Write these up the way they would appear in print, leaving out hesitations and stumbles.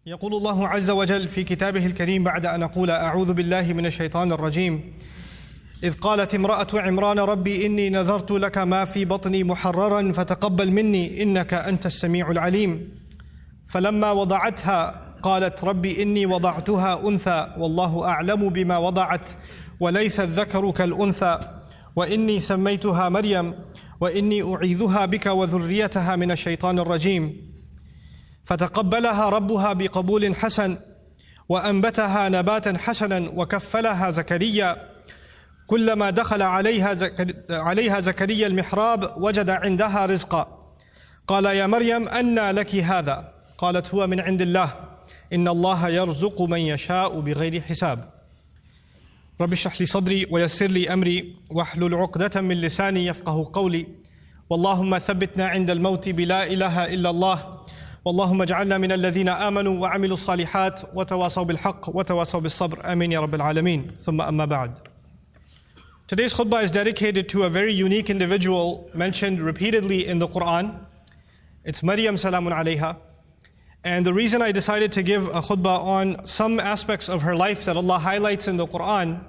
يقول الله عز وجل في كتابه الكريم بعد أن أقول أعوذ بالله من الشيطان الرجيم إذ قالت امرأة عمران ربي إني نذرت لك ما في بطني محررا فتقبل مني إنك أنت السميع العليم فلما وضعتها قالت ربي إني وضعتها أنثى والله أعلم بما وضعت وليس الذكر كالأنثى وإني سميتها مريم وإني أعيذها بك وذريتها من الشيطان الرجيم فتقبلها ربها بقبول حسن وأنبتها نباتا حسنا وكفلها زكريا كلما دخل عليها زكريا المحراب وجد عندها رزقا قال يا مريم أنى لك هذا قالت هو من عند الله إن الله يرزق من يشاء بغير حساب رب اشرح لي صدري ويسر لي أمري واحلل عقدة من لساني يفقه قولي واللهم ثبتنا عند الموت بلا إله إلا الله واللهم اجعلنا من الذين آمنوا وعملوا الصالحات وتواصوا بالحق وتواصوا بالصبر آمين يا رب العالمين ثم أما بعد. Today's khutbah is dedicated to a very unique individual mentioned repeatedly in the Quran. It's Maryam salamun alayha. And the reason I decided to give a khutbah on some aspects of her life that Allah highlights in the Quran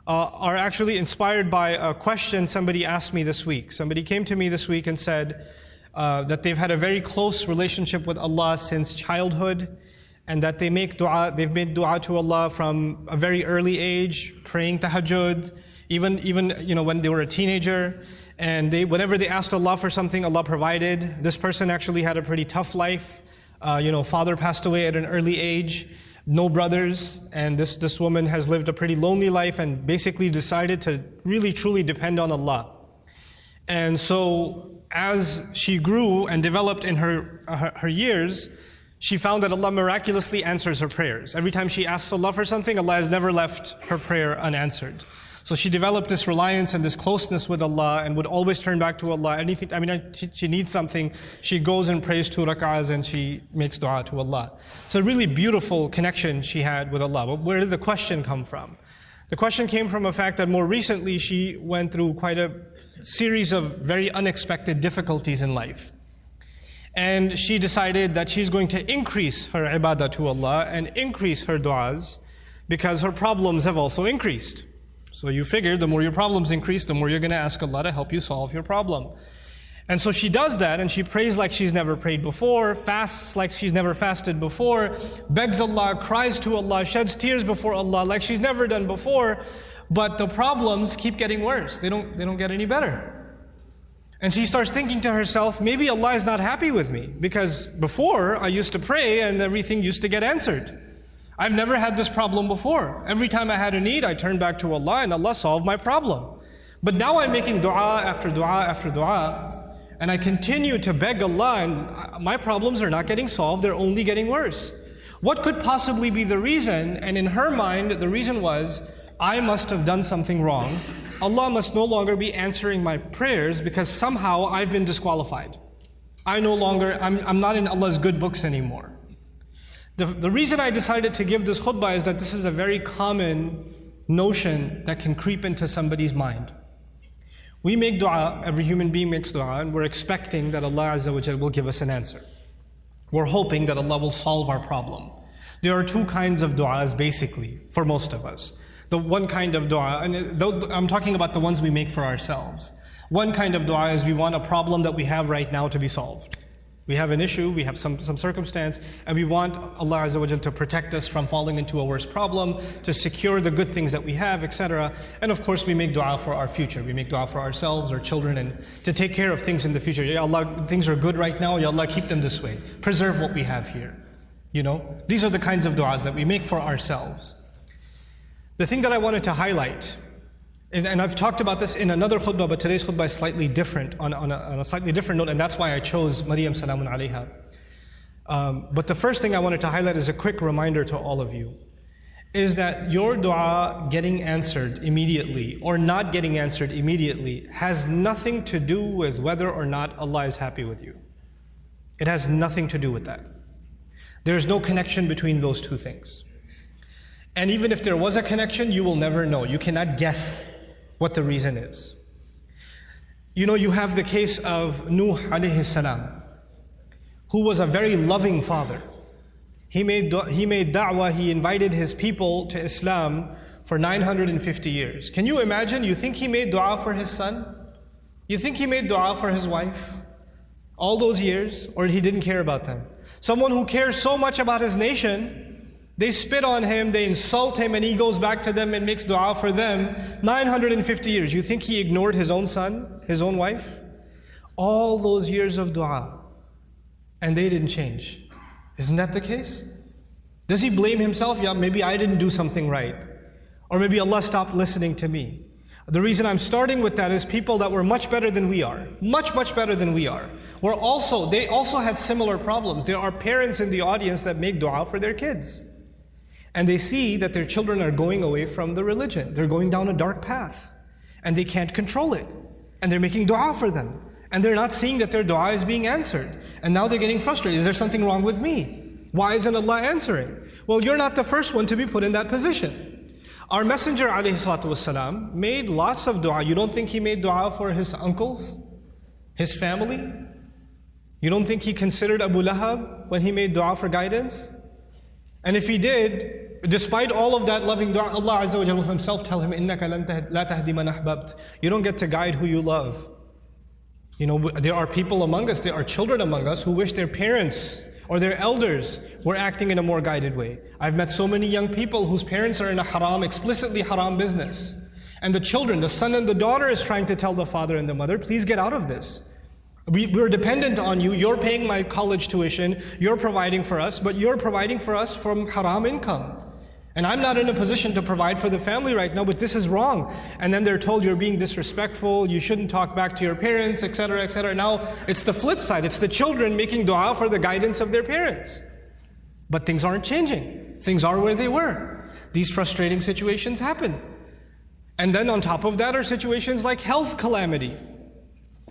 are actually inspired by a question somebody asked me this week. Somebody came to me this week and said that they've had a very close relationship with Allah since childhood, and that they've made dua to Allah from a very early age, praying tahajjud, even when they were a teenager, and whenever they asked Allah for something, Allah provided. This person actually had a pretty tough life. Father passed away at an early age, no brothers, and this woman has lived a pretty lonely life and basically decided to really truly depend on Allah. And so as she grew and developed in her years, she found that Allah miraculously answers her prayers. Every time she asks Allah for something, Allah has never left her prayer unanswered. So she developed this reliance and this closeness with Allah and would always turn back to Allah. She needs something, she goes and prays 2 rak'ahs and she makes dua to Allah. So a really beautiful connection she had with Allah. But where did the question come from? The question came from a fact that more recently she went through quite a series of very unexpected difficulties in life. And she decided that she's going to increase her ibadah to Allah and increase her du'as because her problems have also increased. So you figure the more your problems increase, the more you're going to ask Allah to help you solve your problem. And so she does that, and she prays like she's never prayed before, fasts like she's never fasted before, begs Allah, cries to Allah, sheds tears before Allah like she's never done before. But the problems keep getting worse. They don't get any better. And she starts thinking to herself, maybe Allah is not happy with me, because before I used to pray and everything used to get answered. I've never had this problem before. Every time I had a need, I turned back to Allah and Allah solved my problem. But now I'm making dua after dua after dua, and I continue to beg Allah, and my problems are not getting solved, they're only getting worse. What could possibly be the reason? And in her mind, the reason was, I must have done something wrong. Allah must no longer be answering my prayers because somehow I've been disqualified. I'm not in Allah's good books anymore. The reason I decided to give this khutbah is that this is a very common notion that can creep into somebody's mind. We make dua, every human being makes dua, and we're expecting that Allah Azza wa Jal will give us an answer. We're hoping that Allah will solve our problem. There are 2 kinds of du'as basically, for most of us. The one kind of dua, and I'm talking about the ones we make for ourselves. One kind of dua is we want a problem that we have right now to be solved. We have an issue, we have some circumstance, and we want Allah Azza wa Jal to protect us from falling into a worse problem, to secure the good things that we have, etc. And of course we make dua for our future. We make dua for ourselves, our children, and to take care of things in the future. Ya Allah, things are good right now, Ya Allah, keep them this way. Preserve what we have here. These are the kinds of duas that we make for ourselves. The thing that I wanted to highlight, and I've talked about this in another khutbah, but today's khutbah is slightly different, on a slightly different note, and that's why I chose Maryam salamun alayha. But the first thing I wanted to highlight is a quick reminder to all of you, is that your dua getting answered immediately or not getting answered immediately has nothing to do with whether or not Allah is happy with you. It has nothing to do with that. There's no connection between those 2 things. And even if there was a connection, you will never know. You cannot guess what the reason is. You have the case of Nuh alayhi salam, who was a very loving father. He made da'wah, he invited his people to Islam for 950 years. Can you imagine? You think he made dua for his son? You think he made dua for his wife? All those years? Or he didn't care about them? Someone who cares so much about his nation, they spit on him, they insult him, and he goes back to them and makes dua for them 950 years. You think he ignored his own son, his own wife? All those years of dua, and they didn't change. Isn't that the case? Does he blame himself? Yeah, maybe I didn't do something right. Or maybe Allah stopped listening to me. The reason I'm starting with that is people that were much better than we are. Much, much better than we are. They also had similar problems. There are parents in the audience that make dua for their kids. And they see that their children are going away from the religion. They're going down a dark path. And they can't control it. And they're making dua for them. And they're not seeing that their dua is being answered. And now they're getting frustrated. Is there something wrong with me? Why isn't Allah answering? Well, you're not the first one to be put in that position. Our Messenger ﷺ made lots of dua. You don't think he made dua for his uncles? His family? You don't think he considered Abu Lahab when he made dua for guidance? And if he did, despite all of that loving dua, Allah Azza wa Jalla himself tell him, إِنَّكَ لَا تَهْدِي مَنْ أَحْبَبْتَ. You don't get to guide who you love. You know, there are people among us, there are children among us who wish their parents or their elders were acting in a more guided way. I've met so many young people whose parents are in a haram, explicitly haram business. And the children, the son and the daughter is trying to tell the father and the mother, please get out of this. We're dependent on you, you're paying my college tuition, you're providing for us, but you're providing for us from haram income. And I'm not in a position to provide for the family right now, but this is wrong. And then they're told you're being disrespectful, you shouldn't talk back to your parents, etc., etc. Now, it's the flip side. It's the children making dua for the guidance of their parents. But things aren't changing. Things are where they were. These frustrating situations happen. And then on top of that are situations like health calamity.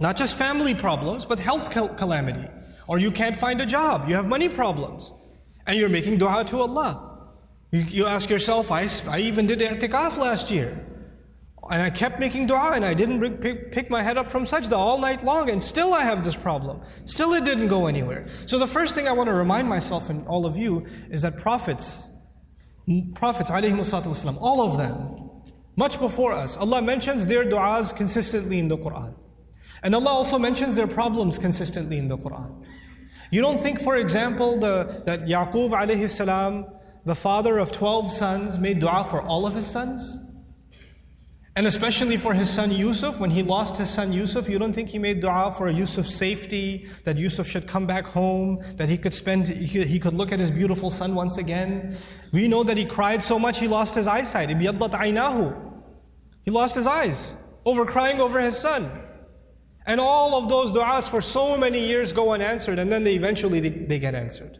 Not just family problems, but health calamity. Or you can't find a job, you have money problems. And you're making dua to Allah. You ask yourself, I even did i'tikaf last year. And I kept making dua and I didn't pick my head up from sajda all night long, and still I have this problem. Still it didn't go anywhere. So the first thing I want to remind myself and all of you is that prophets ﷺ, all of them, much before us, Allah mentions their du'as consistently in the Qur'an. And Allah also mentions their problems consistently in the Qur'an. You don't think, for example, that Yacoub alayhi salam, the father of 12 sons, made dua for all of his sons? And especially for his son Youssef, when he lost his son Youssef, you don't think he made dua for Youssef's safety, that Youssef should come back home, that he could look at his beautiful son once again? We know that he cried so much he lost his eyesight. ابْيَضَّتْ عَيْنَاهُ. He lost his eyes over crying over his son. And all of those du'as for so many years go unanswered, and then they eventually get answered.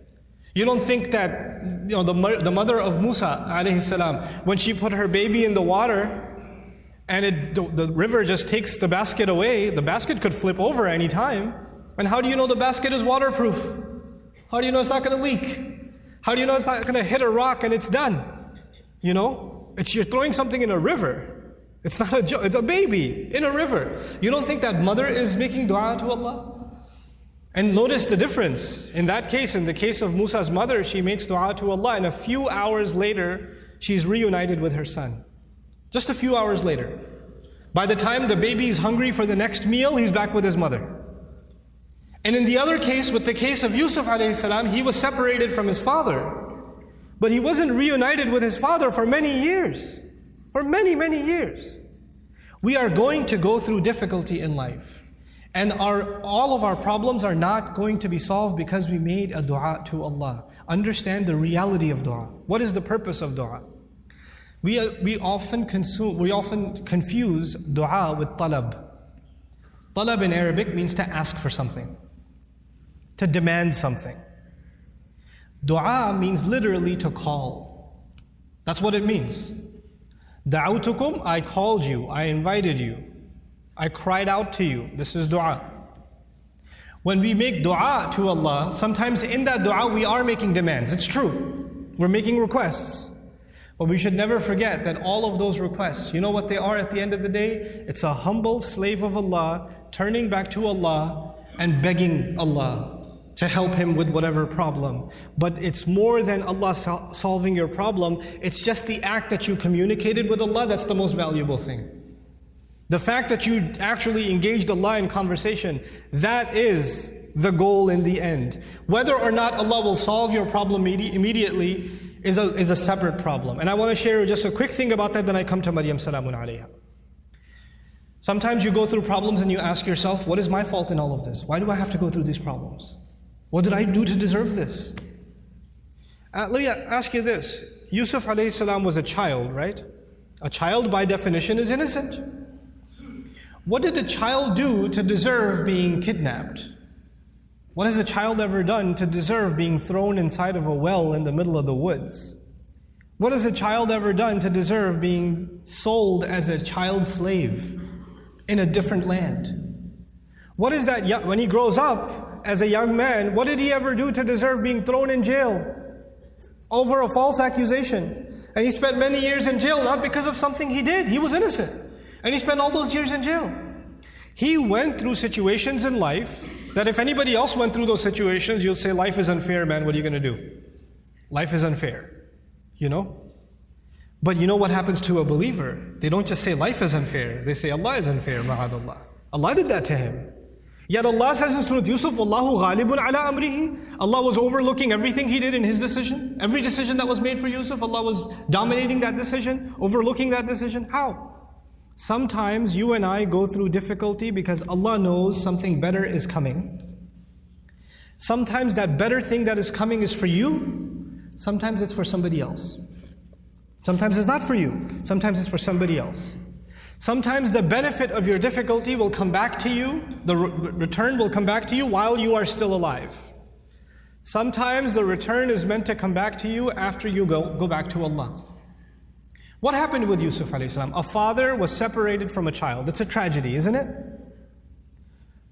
You don't think that the mother of Musa alayhi salam, when she put her baby in the water, and the river just takes the basket away, the basket could flip over any time. And how do you know the basket is waterproof? How do you know it's not going to leak? How do you know it's not going to hit a rock and it's done? You know, you're throwing something in a river. It's not a joke, it's a baby in a river. You don't think that mother is making dua to Allah? And notice the difference. In that case, in the case of Musa's mother, she makes dua to Allah, and a few hours later, she's reunited with her son. Just a few hours later. By the time the baby is hungry for the next meal, he's back with his mother. And in the other case, with the case of Youssef alayhi salam, he was separated from his father. But he wasn't reunited with his father for many years. For many, many years. We are going to go through difficulty in life. And all of our problems are not going to be solved because we made a dua to Allah. Understand the reality of dua. What is the purpose of dua? We often confuse dua with talab. Talab in Arabic means to ask for something, to demand something. Dua means literally to call. That's what it means. Da'awtukum, I called you, I invited you, I cried out to you. This is dua. When we make dua to Allah, sometimes in that dua we are making demands. It's true. We're making requests. But we should never forget that all of those requests, you know what they are at the end of the day? It's a humble slave of Allah turning back to Allah and begging Allah to help him with whatever problem. But it's more than Allah solving your problem. It's just the act that you communicated with Allah that's the most valuable thing. The fact that you actually engaged Allah in conversation, that is the goal in the end. Whether or not Allah will solve your problem immediately is a separate problem. And I want to share just a quick thing about that, then I come to Maryam salamun alayha. Sometimes you go through problems and you ask yourself, what is my fault in all of this? Why do I have to go through these problems? What did I do to deserve this? Let me ask you this. Youssef alayhi salam was a child, right? A child by definition is innocent. What did a child do to deserve being kidnapped? What has a child ever done to deserve being thrown inside of a well in the middle of the woods? What has a child ever done to deserve being sold as a child slave in a different land? What is that, when he grows up as a young man, what did he ever do to deserve being thrown in jail over a false accusation? And he spent many years in jail, not because of something he did. He was innocent. And he spent all those years in jail. He went through situations in life that if anybody else went through those situations, you'll say, life is unfair, man, what are you going to do? Life is unfair, you know? But you know what happens to a believer? They don't just say life is unfair, they say Allah is unfair, ma'adallah. Allah did that to him. Yet Allah says in Surah Yusuf, Wallahu ghalibun ala amrihi. Allah was overlooking everything he did in his decision. Every decision that was made for Yusuf, Allah was dominating that decision, overlooking that decision. How? Sometimes you and I go through difficulty because Allah knows something better is coming. Sometimes that better thing that is coming is for you. Sometimes it's for somebody else. Sometimes it's not for you. Sometimes it's for somebody else. Sometimes the benefit of your difficulty will come back to you. The return will come back to you while you are still alive. Sometimes the return is meant to come back to you after you go back to Allah. What happened with Yusuf alayhi salam? A father was separated from a child. It's a tragedy, isn't it?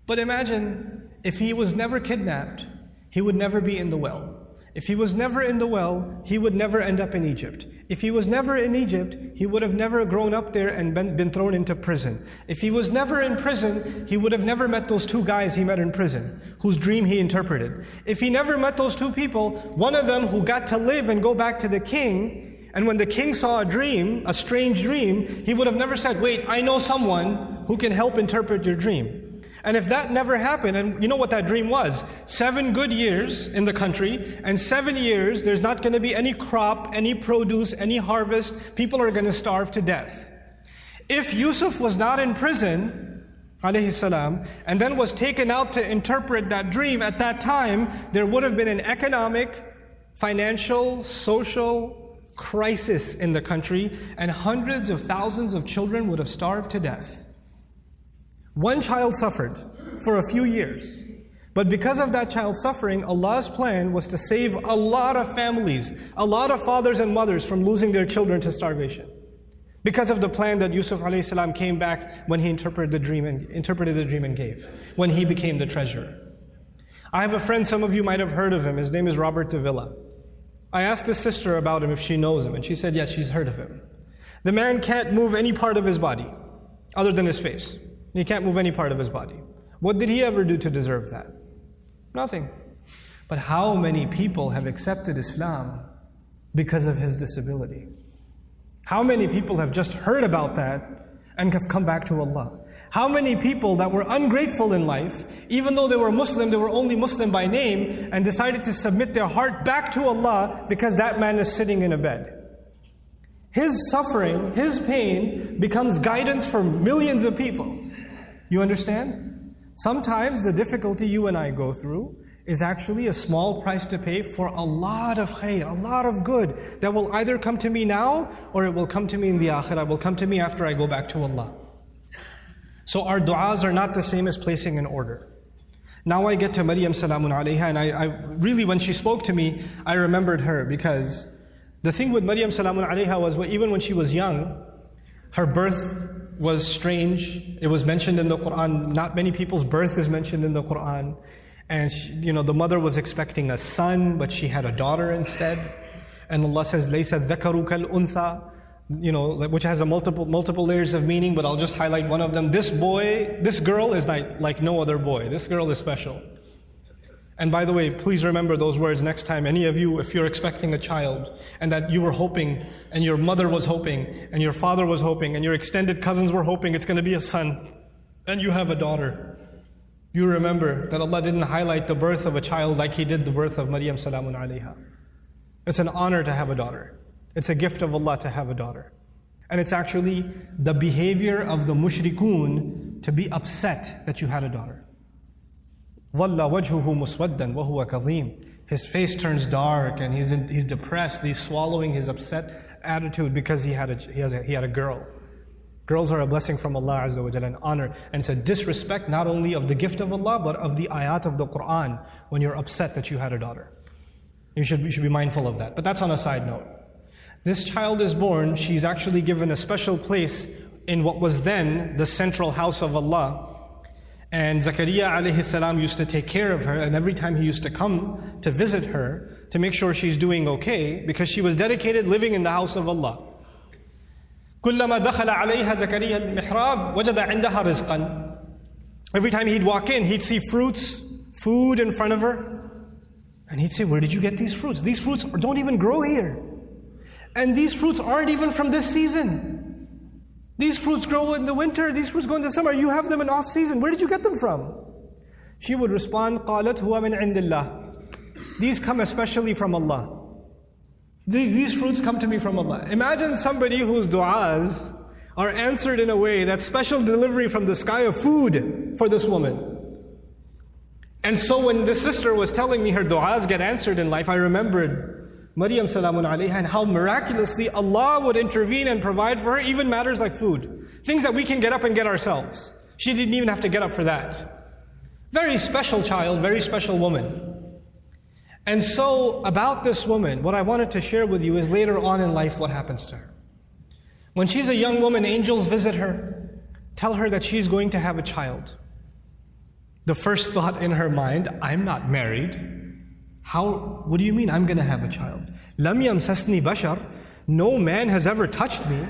But imagine, if he was never kidnapped, he would never be in the well. If he was never in the well, he would never end up in Egypt. If he was never in Egypt, he would have never grown up there and been thrown into prison. If he was never in prison, he would have never met those two guys he met in prison, whose dream he interpreted. If he never met those two people, one of them who got to live and go back to the king, and when the king saw a dream, a strange dream, he would have never said, wait, I know someone who can help interpret your dream. And if that never happened, and you know what that dream was? 7 good years in the country, and 7 years there's not going to be any crop, any produce, any harvest. People are going to starve to death. If Yusuf was not in prison, alayhi salam, and then was taken out to interpret that dream, at that time, there would have been an economic, financial, social crisis in the country, and hundreds of thousands of children would have starved to death. One child suffered for a few years. But because of that child suffering, Allah's plan was to save a lot of families, a lot of fathers and mothers from losing their children to starvation. Because of the plan that Yusuf alayhi salam came back when he interpreted the dream and gave, when he became the treasurer. I have a friend, some of you might have heard of him. His name is Robert de Villa. I asked his sister about him if she knows him, and she said yes, she's heard of him. The man can't move any part of his body other than his face. He can't move any part of his body. What did he ever do to deserve that? Nothing. But how many people have accepted Islam because of his disability? How many people have just heard about that and have come back to Allah? How many people that were ungrateful in life, even though they were Muslim, they were only Muslim by name, and decided to submit their heart back to Allah because that man is sitting in a bed. His suffering, his pain becomes guidance for millions of people. You understand? Sometimes the difficulty you and I go through is actually a small price to pay for a lot of khair, a lot of good that will either come to me now or it will come to me in the akhirah, will come to me after I go back to Allah. So our du'as are not the same as placing an order. Now I get to Maryam salamun alayha, and I really, when she spoke to me, I remembered her, because the thing with Maryam salamun alayha was, even when she was young, her birth was strange. It was mentioned in the Quran. Not many people's birth is mentioned in the Quran. And she, the mother was expecting a son, but she had a daughter instead. And Allah says, "Laysa dhakaru kal untha," which has a multiple layers of meaning. But I'll just highlight one of them. This girl is like no other boy. This girl is special. And by the way, please remember those words next time. Any of you, if you're expecting a child, and that you were hoping, and your mother was hoping, and your father was hoping, and your extended cousins were hoping it's going to be a son, and you have a daughter, you remember that Allah didn't highlight the birth of a child like He did the birth of Maryam salamun alayha. It's an honor to have a daughter. It's a gift of Allah to have a daughter. And it's actually the behavior of the mushrikun to be upset that you had a daughter. ظَلَّ وَجْهُهُ مُسْوَدًّا وَهُوَ كَظِيمٌ. His face turns dark and he's depressed. He's swallowing his upset attitude because he had a girl. Girls are a blessing from Allah Azza wa Jalla, an honor. And it's a disrespect not only of the gift of Allah, but of the ayat of the Qur'an when you're upset that you had a daughter. You should be mindful of that. But that's on a side note. This child is born, she's actually given a special place in what was then the central house of Allah. And Zakaria alayhi salam used to take care of her, and every time he used to come to visit her to make sure she's doing okay, because she was dedicated living in the house of Allah. كُلَّمَا دَخَلَ عَلَيْهَا زَكَرِيَّا الْمِحْرَابِ وَجَدَ عِنْدَهَا رِزْقًا. Every time he'd walk in, he'd see fruits, food in front of her, and he'd say, where did you get these fruits? These fruits don't even grow here. And these fruits aren't even from this season. These fruits grow in the winter, these fruits go in the summer, you have them in off season. Where did you get them from? She would respond, قَالَتْ هُوَ مِنْ عِنْدِ اللَّهِ. These come especially from Allah. These fruits come to me from Allah. Imagine somebody whose du'as are answered in a way that's special delivery from the sky of food for this woman. And so when this sister was telling me her du'as get answered in life, I remembered Maryam salamun alayha and how miraculously Allah would intervene and provide for her even matters like food. Things that we can get up and get ourselves. She didn't even have to get up for that. Very special child, very special woman. And so about this woman, what I wanted to share with you is later on in life what happens to her. When she's a young woman, angels visit her, tell her that she's going to have a child. The first thought in her mind, I'm not married. What do you mean I'm going to have a child? لَمْ يَمْسَسْنِي بَشَرٌ. No man has ever touched me.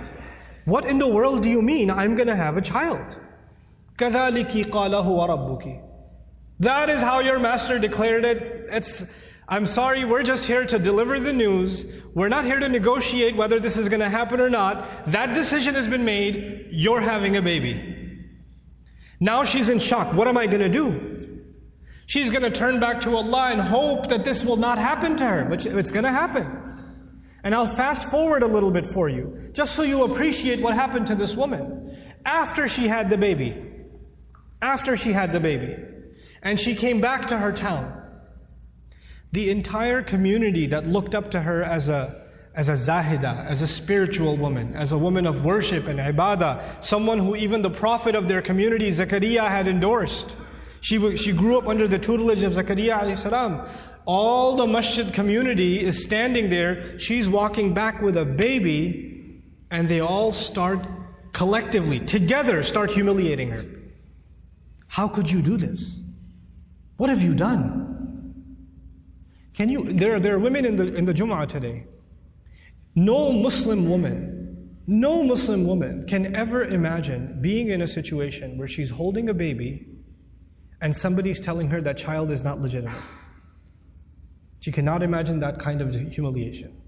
What in the world do you mean I'm going to have a child? كَذَلِكِ قَالَهُ وَرَبُّكِ. That is how your master declared it. I'm sorry, we're just here to deliver the news. We're not here to negotiate whether this is going to happen or not. That decision has been made. You're having a baby. Now she's in shock. What am I going to do? She's going to turn back to Allah and hope that this will not happen to her. But it's going to happen. And I'll fast forward a little bit for you, just so you appreciate what happened to this woman. After she had the baby, and she came back to her town, the entire community that looked up to her as a zahida, as a spiritual woman, as a woman of worship and ibadah, someone who even the prophet of their community, Zakaria, had endorsed. She grew up under the tutelage of Zakaria alayhi salam. All the masjid community is standing there. She's walking back with a baby, and they all start collectively, together, start humiliating her. How could you do this? What have you done? There are women in the Jum'ah today. No Muslim woman can ever imagine being in a situation where she's holding a baby and somebody's telling her that child is not legitimate. She cannot imagine that kind of humiliation.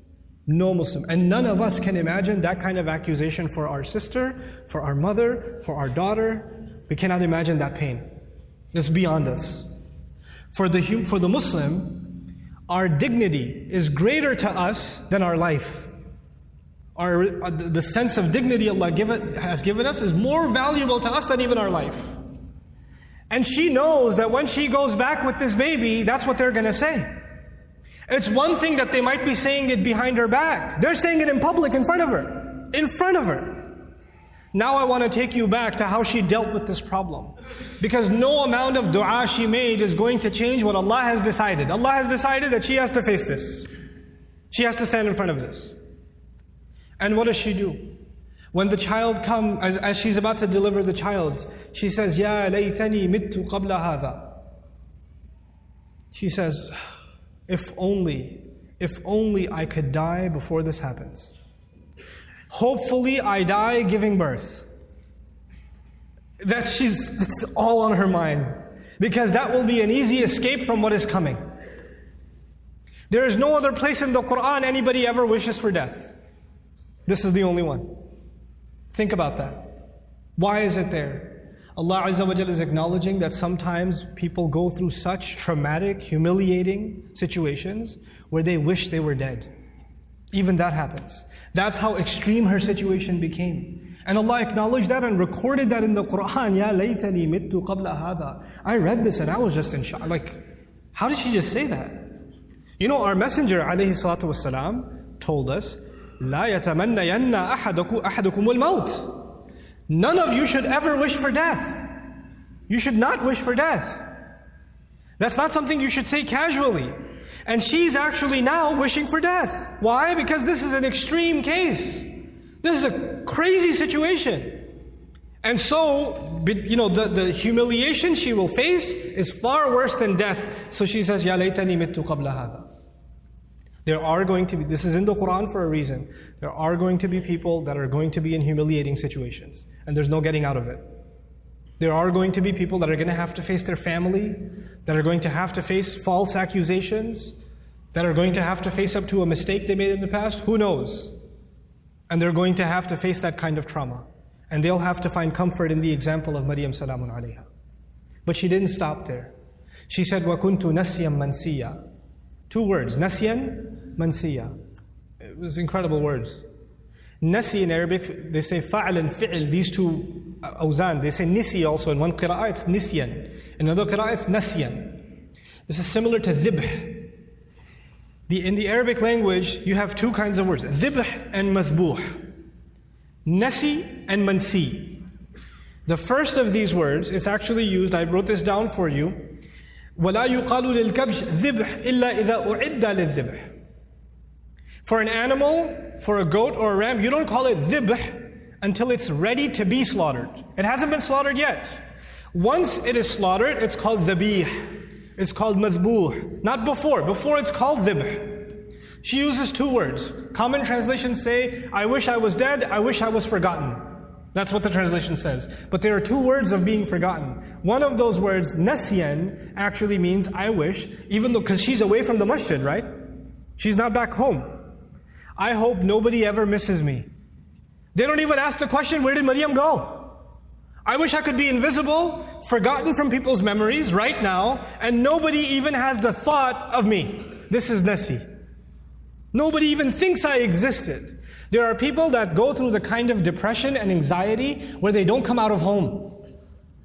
No Muslim. And none of us can imagine that kind of accusation for our sister, for our mother, for our daughter. We cannot imagine that pain. It's beyond us. For the Muslim, our dignity is greater to us than our life. The sense of dignity Allah has given us is more valuable to us than even our life. And she knows that when she goes back with this baby, that's what they're going to say. It's one thing that they might be saying it behind her back. They're saying it in public, in front of her. In front of her. Now I want to take you back to how she dealt with this problem. Because no amount of dua she made is going to change what Allah has decided. Allah has decided that she has to face this. She has to stand in front of this. And what does she do? When the child comes, as she's about to deliver the child, she says, Ya laytani mittu qabla hadha. She says, if only I could die before this happens. Hopefully I die giving birth. It's all on her mind. because that will be an easy escape from what is coming. There is no other place in the Quran anybody ever wishes for death. This is the only one. Think about that. Why is it there? Allah Azza wa Jalla is acknowledging that sometimes people go through such traumatic, humiliating situations where they wish they were dead. Even that happens. That's how extreme her situation became. And Allah acknowledged that and recorded that in the Quran. Ya laytani mittu qabla hada. I read this and I was just in shock. Like, how did she just say that? You know, our Messenger alayhi salatu wasalam told us, La yatamannayanna ahadukum al-maut. None of you should ever wish for death. You should not wish for death. That's not something you should say casually. And she's actually now wishing for death. Why? Because this is an extreme case. This is a crazy situation. And so, you know, the humiliation she will face is far worse than death. So she says, Ya laytani mittu qabla hada. There are going to be, this is in the Quran for a reason, there are going to be people that are going to be in humiliating situations. And there's no getting out of it. There are going to be people that are going to have to face their family, that are going to have to face false accusations, that are going to have to face up to a mistake they made in the past. Who knows? And they're going to have to face that kind of trauma. And they'll have to find comfort in the example of Maryam salamun alayha. But she didn't stop there. She said, وَكُنْتُ نَسْيًا مَنْسِيًّا. 2 words, Nasyan, Mansiya. It was incredible words. Nasi in Arabic, they say fa'al and fi'il, these 2 awzan. They say nisi also. In one qira'ah it's nisyan. In another qira'ah it's nasyan. This is similar to dhibh. In the Arabic language, you have 2 kinds of words, dhibh and mathbuh. Nasi and mansi. The first of these words is actually used, I wrote this down for you, وَلَا يُقَالُ لِلْكَبْشِ ذِبْحِ إِلَّا إِذَا أُعِدَّ لِلذِّبْحِ. For an animal, for a goat or a ram, you don't call it dhibh until it's ready to be slaughtered. It hasn't been slaughtered yet. Once it is slaughtered, it's called dhabih. It's called madhbuh. Not before. Before it's called dhibh. She uses 2 words. Common translations say, I wish I was dead, I wish I was forgotten. That's what the translation says. But there are 2 words of being forgotten. One of those words, nasyan, actually means I wish, even though, because she's away from the masjid, right? She's not back home. I hope nobody ever misses me. They don't even ask the question, where did Maryam go? I wish I could be invisible, forgotten from people's memories right now, and nobody even has the thought of me. This is nasi. Nobody even thinks I existed. There are people that go through the kind of depression and anxiety where they don't come out of home.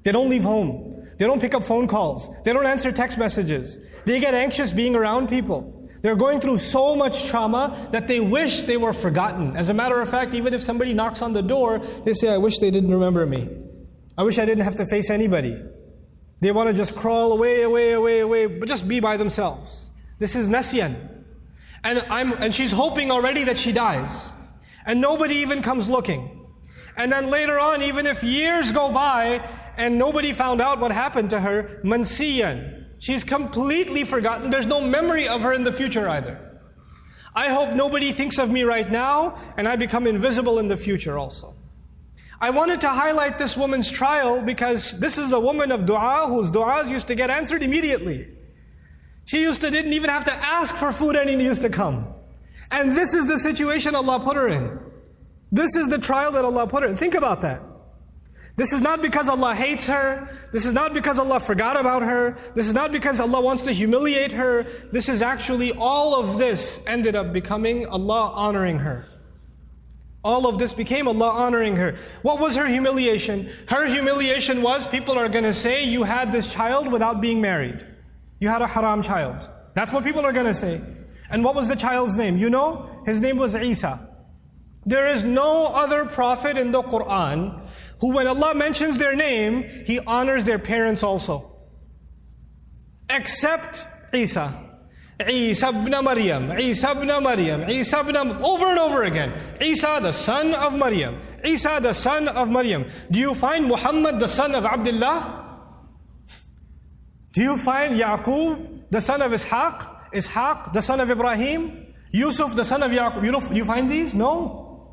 They don't leave home. They don't pick up phone calls. They don't answer text messages. They get anxious being around people. They're going through so much trauma that they wish they were forgotten. As a matter of fact, even if somebody knocks on the door, they say, I wish they didn't remember me. I wish I didn't have to face anybody. They want to just crawl away, but just be by themselves. This is nasyan. And she's hoping already that she dies. And nobody even comes looking. And then later on, even if years go by and nobody found out what happened to her, mansiyan. She's completely forgotten. There's no memory of her in the future either. I hope nobody thinks of me right now and I become invisible in the future also. I wanted to highlight this woman's trial because this is a woman of dua whose duas used to get answered immediately. She didn't even have to ask for food and it used to come. And this is the situation Allah put her in. This is the trial that Allah put her in. Think about that. This is not because Allah hates her. This is not because Allah forgot about her. This is not because Allah wants to humiliate her. This is actually, all of this ended up becoming Allah honoring her. All of this became Allah honoring her. What was her humiliation? Her humiliation was, people are going to say, you had this child without being married. You had a haram child. That's what people are going to say. And what was the child's name? You know? His name was Isa. There is no other prophet in the Quran who, when Allah mentions their name, He honors their parents also. Except Isa. Isa ibn Maryam, Isa ibn Maryam, Isa ibn... Over and over again. Isa the son of Maryam. Isa the son of Maryam. Do you find Muhammad the son of Abdullah? Do you find Yacoub the son of Ishaq? Ishaq, the son of Ibrahim, Youssef, the son of Yacoub. You find these? No.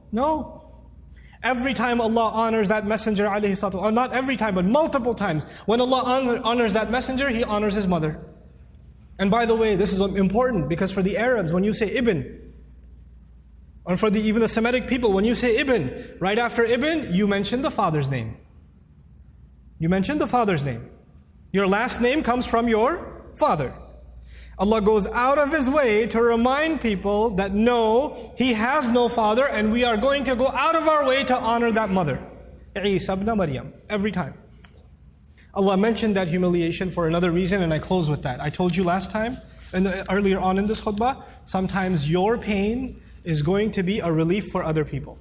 Every time Allah honors that messenger, alayhi salatu, or not every time, but multiple times, when Allah honors that messenger, He honors his mother. And by the way, this is important because for the Arabs, when you say Ibn, or for even the Semitic people, when you say Ibn, right after Ibn, you mention the father's name. You mention the father's name. Your last name comes from your father. Allah goes out of His way to remind people that no, He has no father, and we are going to go out of our way to honor that mother. Isa ibn Maryam, every time. Allah mentioned that humiliation for another reason, and I close with that. I told you last time, and earlier on in this khutbah, sometimes your pain is going to be a relief for other people.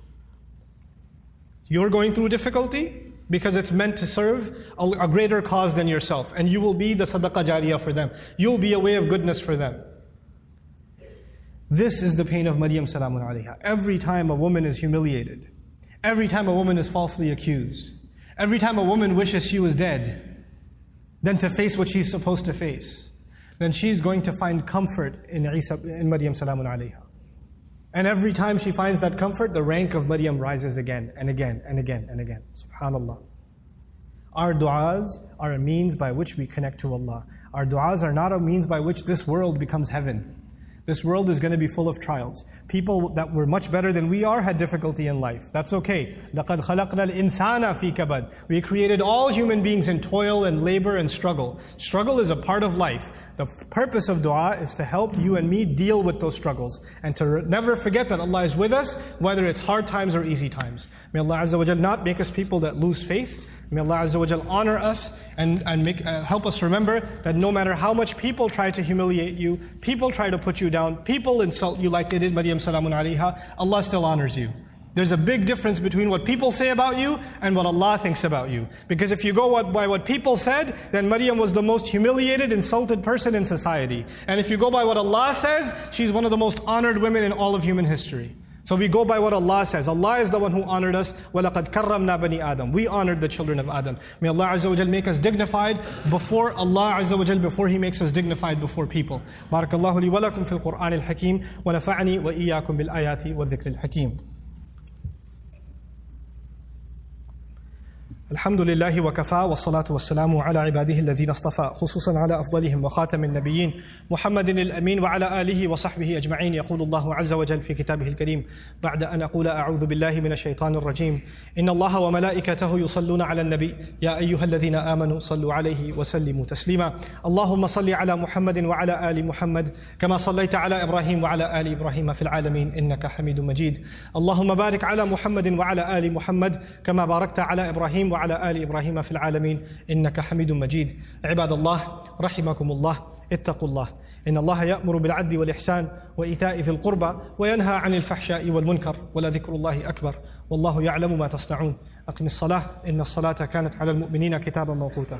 You're going through difficulty because it's meant to serve a greater cause than yourself, and you will be the sadaqah jariyah for them. You'll be a way of goodness for them. This is the pain of Maryam salamun alayha. Every time a woman is humiliated, every time a woman is falsely accused, every time a woman wishes she was dead, then to face what she's supposed to face, then she's going to find comfort in Maryam salamun alayha. And every time she finds that comfort, the rank of Maryam rises again and again and again and again. SubhanAllah. Our du'as are a means by which we connect to Allah. Our du'as are not a means by which this world becomes heaven. This world is going to be full of trials. People that were much better than we are had difficulty in life. That's okay. لَقَدْ خَلَقْنَا الْإِنسَانَ فِي كَبَدٍ. We created all human beings in toil and labor and struggle. Struggle is a part of life. The purpose of dua is to help you and me deal with those struggles and to never forget that Allah is with us, whether it's hard times or easy times. May Allah Azza wa Jal not make us people that lose faith. May Allah Azza wa Jal honor us and help us remember that no matter how much people try to humiliate you, people try to put you down, people insult you like they did Maryam salamun alayha, Allah still honors you. There's a big difference between what people say about you and what Allah thinks about you. Because if you go by what people said, then Maryam was the most humiliated, insulted person in society. And if you go by what Allah says, she's one of the most honored women in all of human history. So we go by what Allah says. Allah is the one who honored us. وَلَقَدْ كَرَّمْنَا بَنِي آدَمَ. We honored the children of Adam. May Allah Azza wa Jal make us dignified before Allah Azza wa Jal, before He makes us dignified before people. Barakallahu li wa lakum fil Qur'an al-Hakim wa nafa'ani wa iyyakum bil ayati wa dhikr al-Hakim. الحمد لله وكفى والصلاة والسلام على عباده الذين اصطفى خصوصا على أفضلهم وخاتم النبيين محمد الأمين وعلى آله وصحبه أجمعين. يقول الله عز وجل في كتابه الكريم بعد أن أقول أعوذ بالله من الشيطان الرجيم إن الله وملائكته يصلون على النبي يا أيها الذين آمنوا صلوا عليه وسلموا تسليما. اللهم صل على محمد وعلى آل محمد كما صليت على إبراهيم وعلى آل إبراهيم في العالمين إنك حميد مجيد. اللهم بارك على محمد وعلى آل محمد كما باركت على إبراهيم وعلى آل إبراهيم في العالمين إنك حميد مجيد. عباد الله رحمكم الله اتقوا الله إن الله يأمر بالعدل والإحسان وإيتاء ذي القربى وينهى عن الفحشاء والمنكر ولذكر الله أكبر والله يعلم ما تصنعون. أقم الصلاة إن الصلاة كانت على المؤمنين كتابا موقوتا.